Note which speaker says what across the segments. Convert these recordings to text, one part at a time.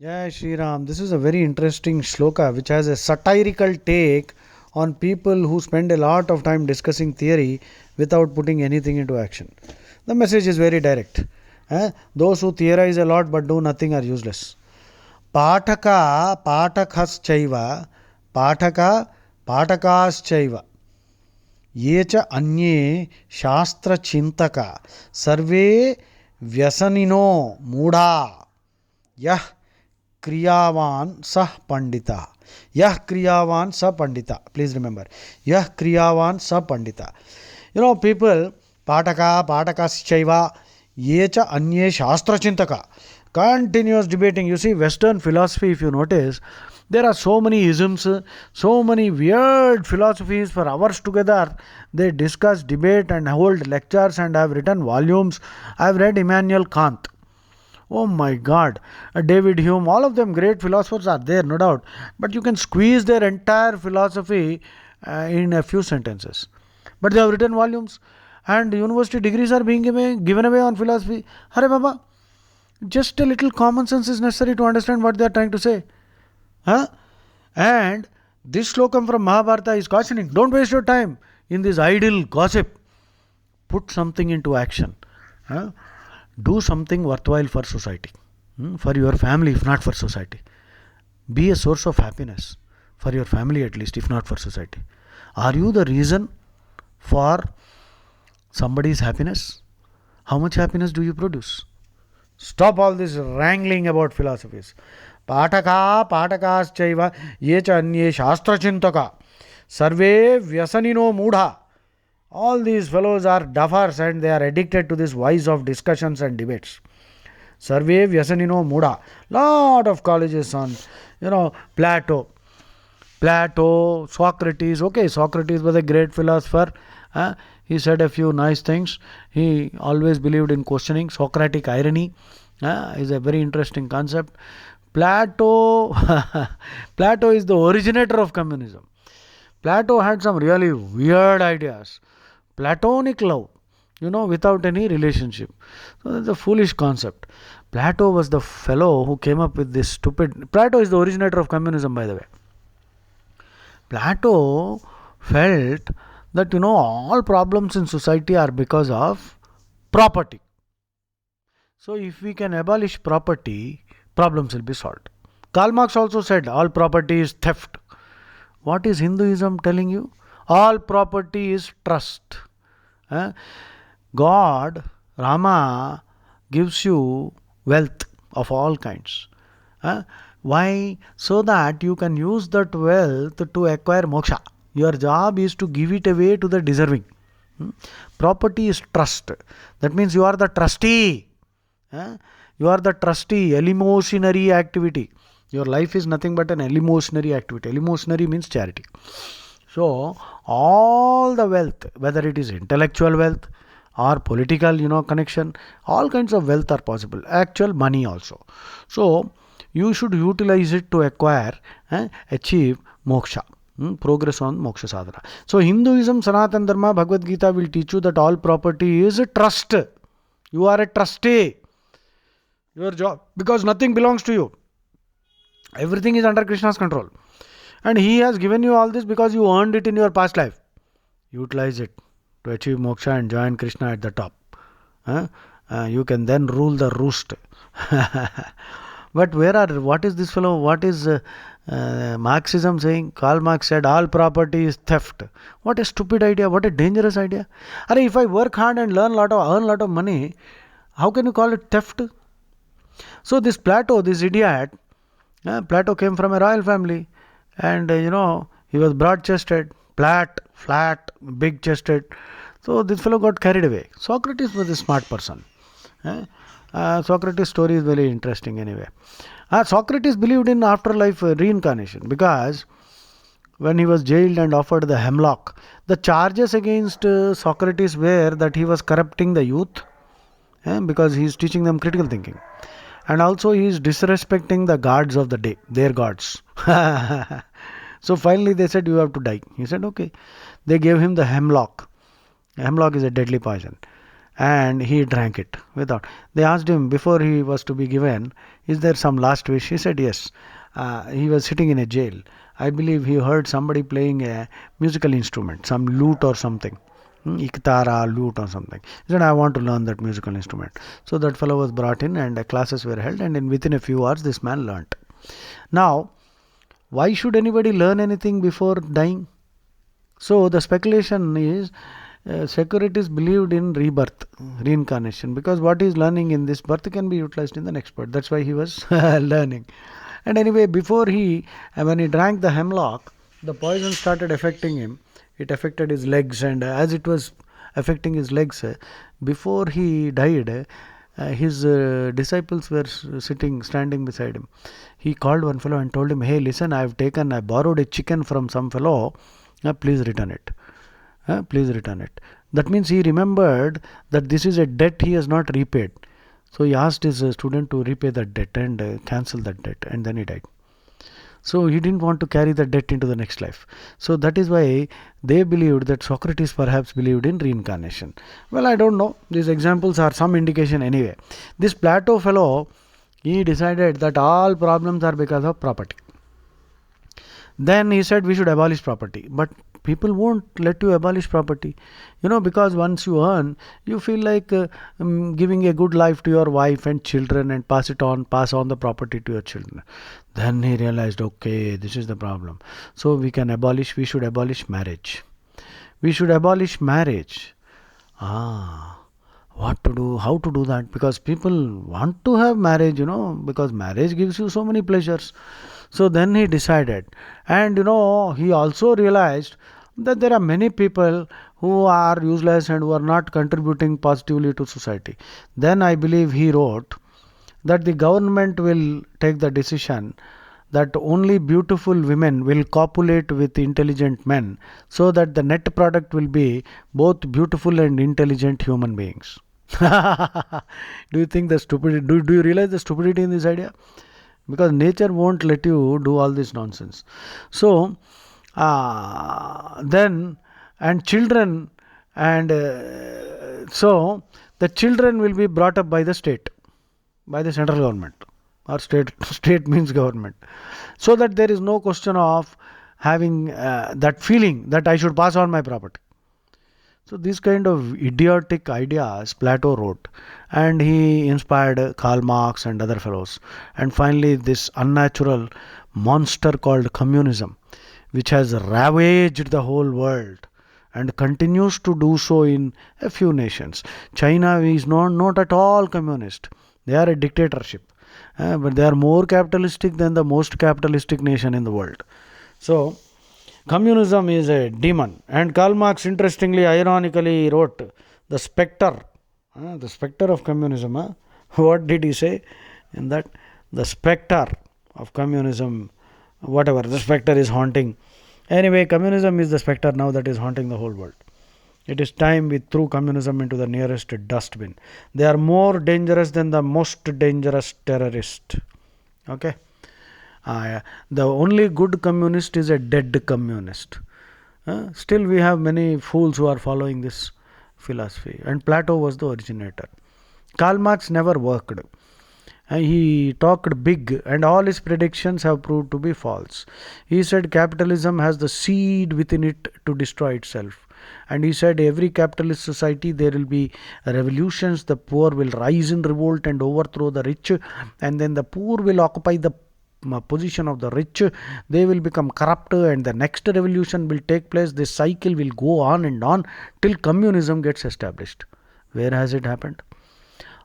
Speaker 1: Yeah, Sri Ram. This is a very interesting shloka which has a satirical take on people who spend a lot of time discussing theory without putting anything into action. The message is very direct. Those who theorize a lot but do nothing are useless. Pataka patakhas pataka patakaschaiva ये च अन्ये शास्त्र चिंतक सर्वे व्यसनिनो मूढ़ा यह क्रियावान सह पंडिता यह क्रियावान स Pandita please remember यह क्रियावान स पंडिता people पाठकाश्चैव ये च अन्ये शास्त्र चिंतक continuous debating. You see, Western philosophy, if you notice, there are so many isms, so many weird philosophies for hours together. They discuss, debate, and hold lectures, and have written volumes. I've read Immanuel Kant. Oh my God, David Hume, all of them great philosophers are there, no doubt. But you can squeeze their entire philosophy in a few sentences. But they have written volumes, and university degrees are being given away on philosophy. Hare Baba, just a little common sense is necessary to understand what they are trying to say. Huh? And this slokam from Mahabharata is cautioning, don't waste your time in this idle gossip. Put something into action. Huh? Do something worthwhile for society, for your family, if not for society. Be a source of happiness for your family, at least, if not for society. Are you the reason for somebody's happiness? How much happiness do you produce? Stop all this wrangling about philosophies. Pataka patakaschaiva ye cha anye shastra chintaka sarve vyasanino mudha. All these fellows are duffers and they are addicted to this vice of discussions and debates. Sarve vyasanino mudha. Lot of colleges on, Plato. Socrates. Okay, Socrates was a great philosopher. He said a few nice things. He always believed in questioning. Socratic irony is a very interesting concept. Plato, Plato is the originator of communism. Plato had some really weird ideas. Platonic love, without any relationship. So that's a foolish concept. Plato was the fellow who came up with this stupid. Plato is the originator of communism, by the way. Plato felt that all problems in society are because of property. So if we can abolish property, problems will be solved. Karl Marx also said all property is theft. What is Hinduism telling you? All property is trust. God, Rama, gives you wealth of all kinds. Why? So that you can use that wealth to acquire moksha. Your job is to give it away to the deserving. Property is trust. That means you are the trustee. You are the trustee, eleemosynary activity. Your life is nothing but an eleemosynary activity. Eleemosynary means charity. So, all the wealth, whether it is intellectual wealth or political, connection, all kinds of wealth are possible. Actual money also. So, you should utilize it to acquire, achieve moksha. Progress on moksha sadhana. So, Hinduism, Sanatana Dharma, Bhagavad Gita will teach you that all property is trust. You are a trustee. Your job, because nothing belongs to you. Everything is under Krishna's control. And he has given you all this because you earned it in your past life. Utilize it to achieve moksha and join Krishna at the top. You can then rule the roost. But what is this fellow? What is Marxism saying? Karl Marx said all property is theft. What a stupid idea. What a dangerous idea. If I work hard and earn a lot of money, how can you call it theft? So this Plato, this idiot, Plato came from a royal family and he was broad-chested, flat, big-chested. So this fellow got carried away. Socrates was a smart person. Socrates' story is very interesting anyway. Socrates believed in afterlife reincarnation because when he was jailed and offered the hemlock, the charges against Socrates were that he was corrupting the youth because he is teaching them critical thinking. And also he is disrespecting the gods of the day, their gods. So finally they said, you have to die. He said, okay. They gave him the hemlock. Hemlock is a deadly poison. and he drank it without. They asked him before he was to be given, is there some last wish? He said yes. He was sitting in a jail. I believe he heard somebody playing a musical instrument, some lute or something. Iktara, lute or something. He said, I want to learn that musical instrument. So that fellow was brought in and classes were held, and within a few hours this man learnt. Now, why should anybody learn anything before dying? So the speculation is securities believed in rebirth, reincarnation, because what he is learning in this birth can be utilized in the next birth. That's why he was learning. And anyway, when he drank the hemlock, the poison started affecting him. It affected his legs, and as it was affecting his legs, before he died, his disciples were standing beside him. He called one fellow and told him, hey, listen, I borrowed a chicken from some fellow, please return it. Please return it. That means he remembered that this is a debt he has not repaid. So he asked his student to repay that debt and cancel that debt, and then he died. So he didn't want to carry the debt into the next life. So that is why they believed that Socrates perhaps believed in reincarnation. Well, I don't know. These examples are some indication anyway. This Plato fellow, he decided that all problems are because of property. Then he said we should abolish property. But people won't let you abolish property, because once you earn, you feel like giving a good life to your wife and children and pass on the property to your children. Then he realized, okay, this is the problem. So we should abolish marriage. We should abolish marriage. What to do, how to do that? Because people want to have marriage, because marriage gives you so many pleasures. So then he decided, and he also realized that there are many people who are useless and who are not contributing positively to society. Then I believe he wrote that the government will take the decision that only beautiful women will copulate with intelligent men, so that the net product will be both beautiful and intelligent human beings. Do you think the stupidity? Do you realize the stupidity in this idea? Because nature won't let you do all this nonsense. So children, and so the children will be brought up by the state, by the central government, or state means government, so that there is no question of having that feeling that I should pass on my property. So these kind of idiotic ideas Plato wrote, and he inspired Karl Marx and other fellows. And finally this unnatural monster called communism, which has ravaged the whole world and continues to do so in a few nations. China is not at all communist. They are a dictatorship, but they are more capitalistic than the most capitalistic nation in the world. So communism is a demon. And Karl Marx, interestingly, ironically, wrote the spectre of communism. What did he say in that? The spectre of communism, whatever, the spectre is haunting. Anyway, communism is the spectre now that is haunting the whole world. It is time we threw communism into the nearest dustbin. They are more dangerous than the most dangerous terrorist. Okay? The only good communist is a dead communist. Still we have many fools who are following this philosophy, and Plato was the originator. Karl Marx never worked. He talked big, and all his predictions have proved to be false. He said capitalism has the seed within it to destroy itself. And he said every capitalist society there will be revolutions, the poor will rise in revolt and overthrow the rich, and then the poor will occupy the position of the rich. They will become corrupt, and the next revolution will take place. This cycle will go on and on till communism gets established. Where has it happened?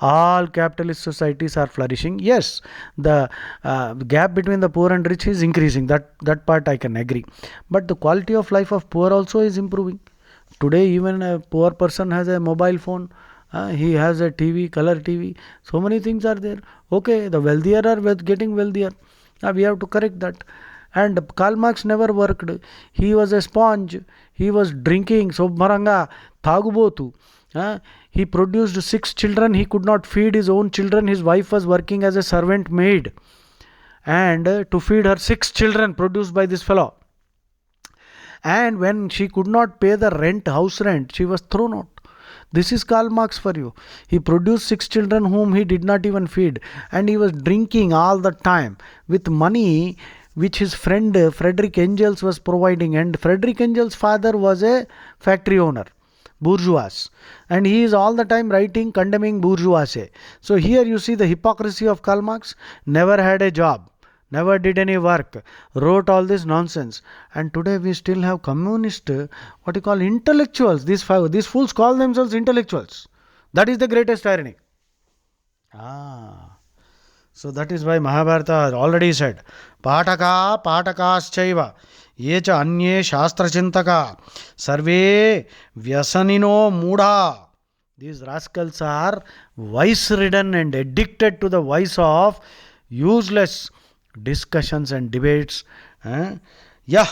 Speaker 1: All capitalist societies are flourishing. Yes, the gap between the poor and rich is increasing. That part I can agree. But the quality of life of poor also is improving. Today even a poor person has a mobile phone. He has a TV, color TV. So many things are there. Okay, the wealthier are getting wealthier. We have to correct that. And Karl Marx never worked. He was a sponge. He was drinking. So Maranga, Thagubotu. He produced 6 children. He could not feed his own children. His wife was working as a servant maid, and to feed her 6 children produced by this fellow. And when she could not pay the rent, house rent, she was thrown out. This is Karl Marx for you. He produced 6 children whom he did not even feed, and he was drinking all the time with money which his friend Frederick Engels was providing. And Frederick Engels' father was a factory owner, bourgeois, and he is all the time writing condemning bourgeoisie. So here you see the hypocrisy of Karl Marx. Never had a job, never did any work, wrote all this nonsense, and today we still have communist, what you call intellectuals. These fools call themselves intellectuals. That is the greatest irony. So that is why Mahabharata already said, Pataka Patakaschaiva Yecha Anye Shastra Chintaka Sarve Vyasanino Mudha. These rascals are vice ridden and addicted to the vice of useless discussions and debates. Yah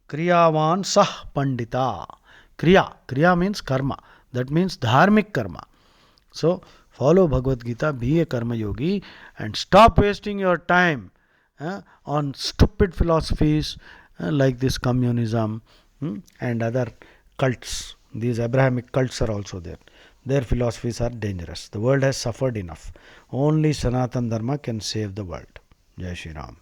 Speaker 1: Kriyavan Sah Pandita. Kriya means karma. That means dharmic karma. So follow Bhagavad Gita, be a karma yogi, and stop wasting your time on stupid philosophies like this communism and other cults. These Abrahamic cults are also there. Their philosophies are dangerous. The world has suffered enough. Only Sanatan Dharma can save the world. Jai Shri Ram.